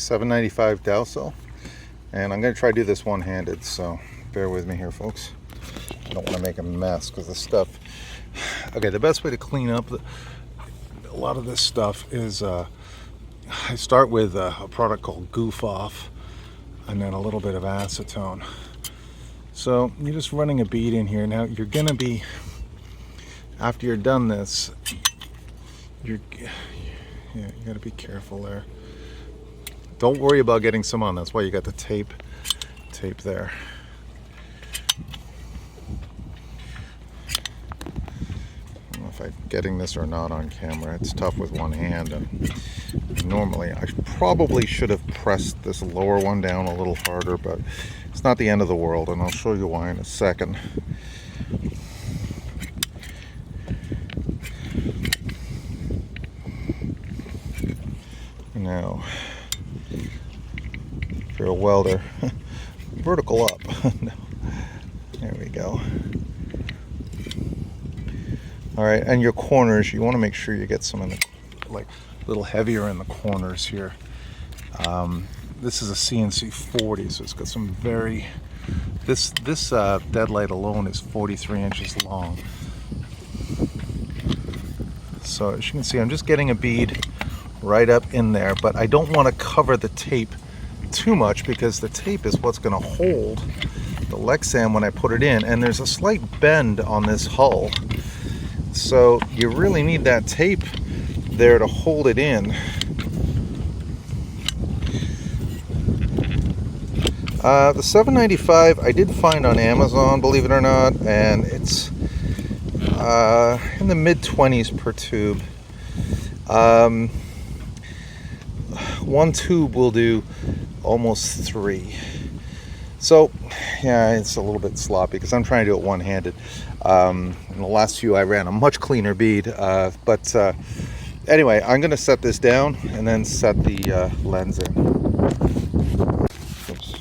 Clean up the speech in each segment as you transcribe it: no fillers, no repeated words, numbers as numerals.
795 Dowsel, and I'm going to try to do this one-handed, so bear with me here, folks. I don't want to make a mess because the stuff... Okay, the best way to clean up a lot of this stuff is I start with a product called Goof Off and then a little bit of acetone. So you're just running a bead in here. Now you're going to be, after you're done this, you got to be careful there. Don't worry about getting some on. That's why you got the tape there. I don't know if I'm getting this or not on camera. It's tough with one hand, and normally I probably should have pressed this lower one down a little harder, but it's not the end of the world, and I'll show you why in a second. Now, if you're a welder, vertical up. There we go. All right, and your corners, you want to make sure you get some in the, like, a little heavier in the corners here. This is a CNC 40, so it's got some very, this deadlight alone is 43 inches long. So as you can see, I'm just getting a bead right up in there, but I don't want to cover the tape too much because the tape is what's going to hold the Lexan when I put it in, and there's a slight bend on this hull, so you really need that tape there to hold it in. The 795 I did find on Amazon, believe it or not, and it's in the mid-20s per tube. One tube will do almost 3. So yeah, it's a little bit sloppy because I'm trying to do it one-handed. In the last few I ran a much cleaner bead, but anyway, I'm going to set this down and then set the lens in. Oops.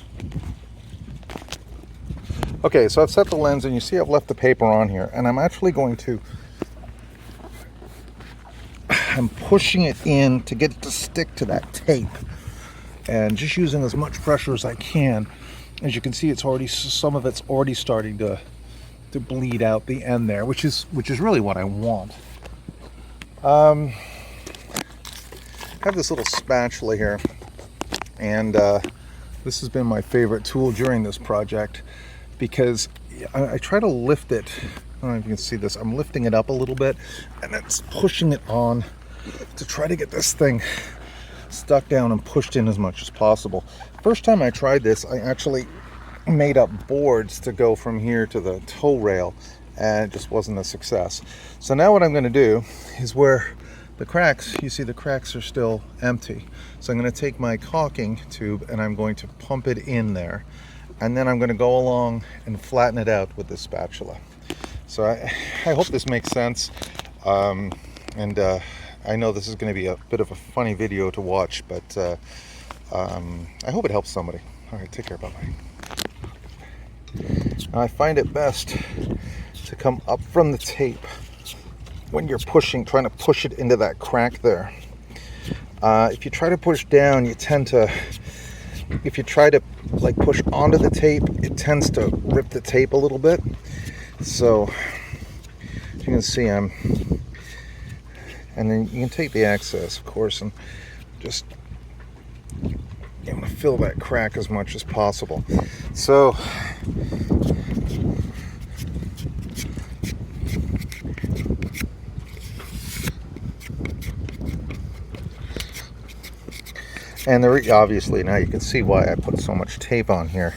Okay, so I've set the lens, and you see I've left the paper on here, and I'm actually going to, I'm pushing it in to get it to stick to that tape, and just using as much pressure as I can. As you can see, it's already, some of it's already starting to bleed out the end there, which is really what I want. I have this little spatula here, and this has been my favorite tool during this project because I try to lift it. I don't know if you can see this. I'm lifting it up a little bit, and it's pushing it on to try to get this thing stuck down and pushed in as much as possible. First time I tried this, I actually made up boards to go from here to the tow rail, and it just wasn't a success. So now what I'm going to do is, where the cracks, you see the cracks are still empty, so I'm going to take my caulking tube and I'm going to pump it in there, and then I'm going to go along and flatten it out with this spatula. So I hope this makes sense, and I know this is going to be a bit of a funny video to watch, but I hope it helps somebody. All right, take care, bye-bye. I find it best to come up from the tape when you're pushing, trying to push it into that crack there. If you try to push down, you tend to, if you try to like push onto the tape, it tends to rip the tape a little bit. So you can see and then you can take the excess, of course, and just, you want to fill that crack as much as possible. So and obviously now you can see why I put so much tape on here.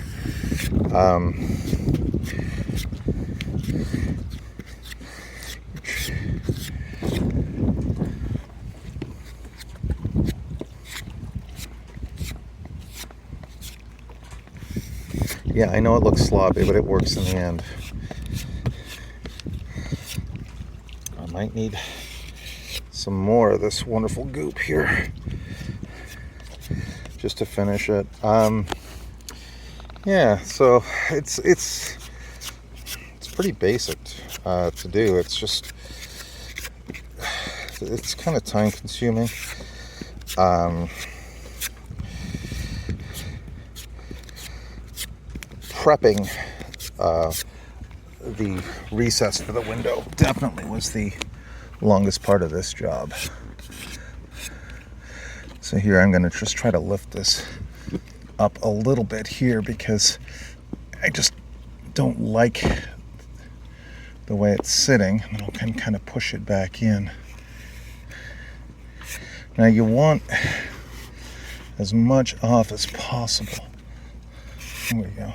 Yeah, I know it looks sloppy, but it works in the end. I might need some more of this wonderful goop here just to finish it. Yeah, so it's pretty basic to do. It's just, it's kind of time consuming. prepping the recess for the window definitely was the longest part of this job. So here I'm going to just try to lift this up a little bit here because I just don't like the way it's sitting, and then I can kind of push it back in. Now you want as much off as possible. There we go.